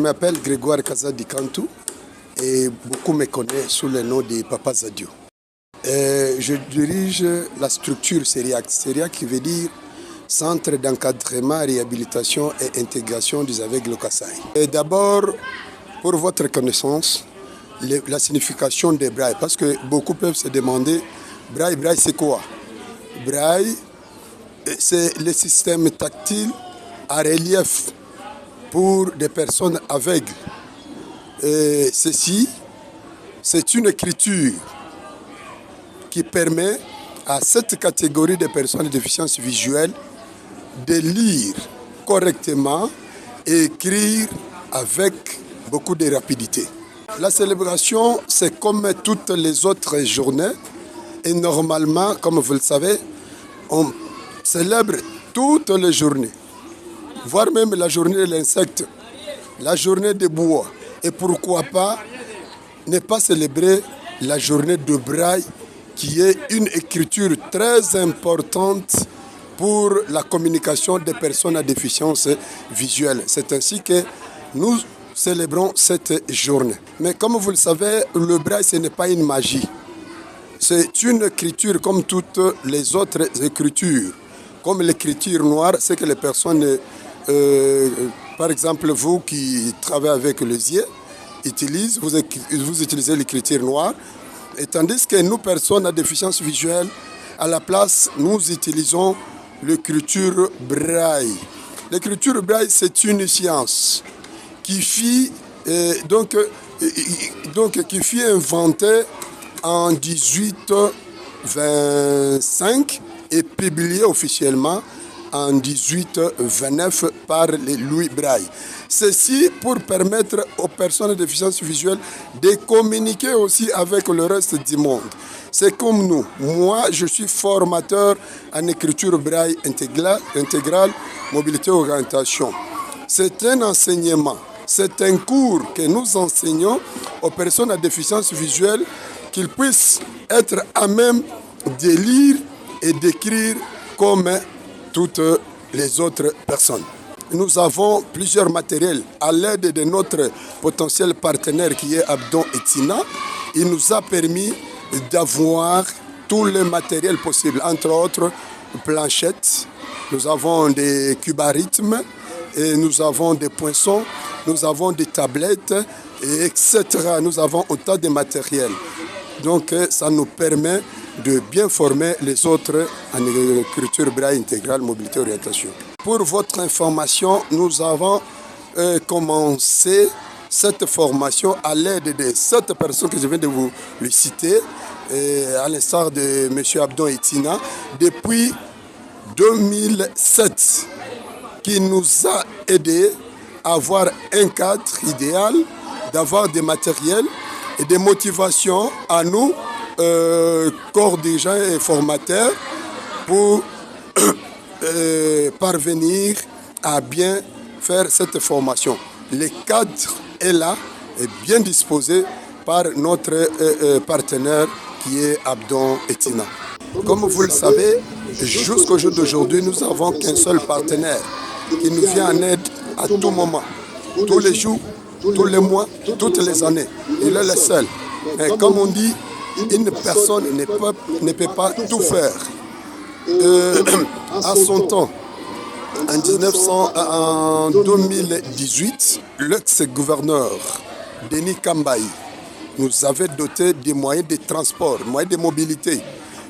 m'appelle Grégoire Kazadi Kantou et beaucoup me connaissent sous le nom de Papa Zadio. Je dirige la structure CERIAC. CERIAC qui veut dire Centre d'encadrement, réhabilitation et intégration des aveugles au Kasaï. D'abord, pour votre connaissance, la signification des brailles, parce que beaucoup peuvent se demander, braille c'est quoi? Braille, c'est le système tactile à relief pour des personnes aveugles. Et ceci, c'est une écriture qui permet à cette catégorie de personnes de déficience visuelle de lire correctement et écrire avec beaucoup de rapidité. La célébration, c'est comme toutes les autres journées. Et normalement, comme vous le savez, on célèbre toutes les journées, voire même la journée de l'insecte, la journée des bois. Et pourquoi pas ne pas célébrer la journée de braille, qui est une écriture très importante pour la communication des personnes à déficience visuelle. C'est ainsi que nous célébrons cette journée. Mais comme vous le savez, le braille, ce n'est pas une magie. C'est une écriture comme toutes les autres écritures. Comme l'écriture noire, c'est que les personnes, par exemple vous qui travaillez avec les yeux, utilisez, vous utilisez l'écriture noire. Et tandis que nous, personnes à déficience visuelle, à la place, nous utilisons l'écriture braille. L'écriture braille, c'est une science qui fut inventée en 1825 et publiée officiellement en 1829 par Louis Braille. Ceci pour permettre aux personnes de déficience visuelle de communiquer aussi avec le reste du monde. C'est comme nous. Moi, je suis formateur en écriture braille intégrale, mobilité, orientation. C'est un enseignement, c'est un cours que nous enseignons aux personnes à déficience visuelle qu'ils puissent être à même de lire et d'écrire comme toutes les autres personnes. Nous avons plusieurs matériels à l'aide de notre potentiel partenaire qui est Abdon et Tina. Il nous a permis d'avoir tous les matériels possibles, entre autres planchettes, nous avons des cubarythmes, et nous avons des poinçons, nous avons des tablettes, etc. Nous avons autant de matériel. Donc ça nous permet de bien former les autres en écriture braille intégrale, mobilité, orientation. Pour votre information, nous avons commencé cette formation à l'aide de 7 personnes que je viens de vous le citer, à l'instar de M. Abdon et Tina, depuis 2007, qui nous a aidés à avoir un cadre idéal, d'avoir des matériels et des motivations à nous, corps dirigeants et formateurs, pour parvenir à bien faire cette formation. Le cadre est là, est bien disposé par notre partenaire qui est Abdon et Tina. Comme vous le savez, jusqu'au jour d'aujourd'hui, nous n'avons qu'un seul partenaire qui nous vient en aide à tout moment, tous les jours, tous les mois, toutes les années. Il est le seul. Mais comme on dit, une personne ne peut pas tout faire. À son temps, en 2018, l'ex-gouverneur Denis Kambaï nous avait doté des moyens de transport, moyens de mobilité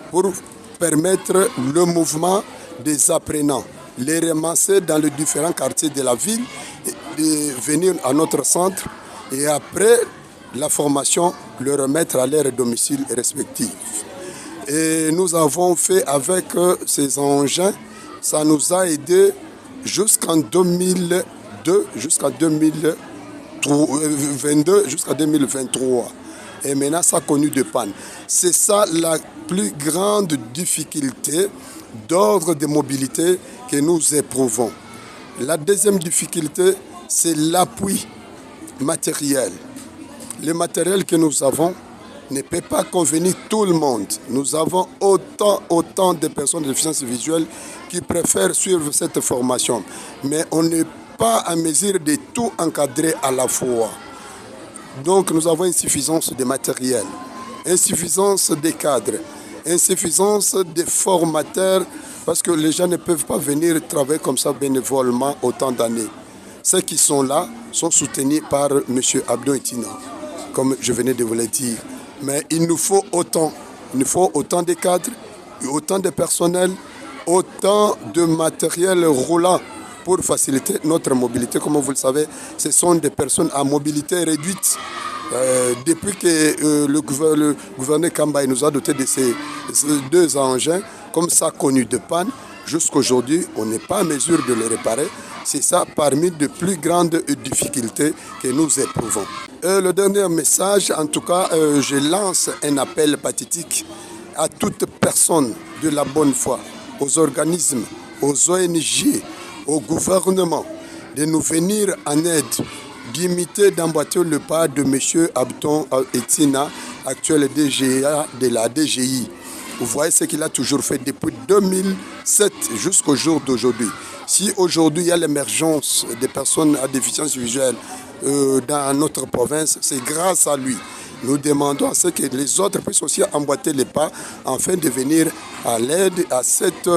pour permettre le mouvement des apprenants, les ramasser dans les différents quartiers de la ville, de venir à notre centre et après la formation, le remettre à leur domicile respectif. Et nous avons fait avec ces engins, ça nous a aidé jusqu'en 2022, jusqu'à 2023. Et maintenant, ça a connu des pannes. C'est ça la plus grande difficulté d'ordre de mobilité que nous éprouvons. La deuxième difficulté, c'est l'appui matériel. Le matériel que nous avons ne peut pas convenir tout le monde. Nous avons autant de personnes de déficience visuelle qui préfèrent suivre cette formation. Mais on n'est pas en mesure de tout encadrer à la fois. Donc nous avons insuffisance de matériel, insuffisance des cadres, insuffisance des formateurs, parce que les gens ne peuvent pas venir travailler comme ça bénévolement autant d'années. Ceux qui sont là sont soutenus par M. Abdon Etina, comme je venais de vous le dire. Mais il nous faut autant de cadres, autant de personnel, autant de matériel roulant pour faciliter notre mobilité. Comme vous le savez, ce sont des personnes à mobilité réduite. Depuis que le gouverneur Kambaye nous a doté de ces deux engins, comme ça connu de panne, jusqu'à aujourd'hui, on n'est pas en mesure de les réparer. C'est ça parmi les plus grandes difficultés que nous éprouvons. Le dernier message, en tout cas, je lance un appel pathétique à toute personne de la bonne foi, aux organismes, aux ONG, au gouvernement, de nous venir en aide, d'imiter, d'emboîter le pas de M. Abdon Etina, actuel DGA de la DGI. Vous voyez ce qu'il a toujours fait depuis 2007 jusqu'au jour d'aujourd'hui. Si aujourd'hui il y a l'émergence des personnes à déficience visuelle dans notre province, c'est grâce à lui. Nous demandons à ce que les autres puissent aussi emboîter les pas afin de venir à l'aide à cette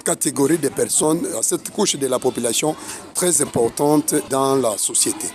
catégorie de personnes, à cette couche de la population très importante dans la société.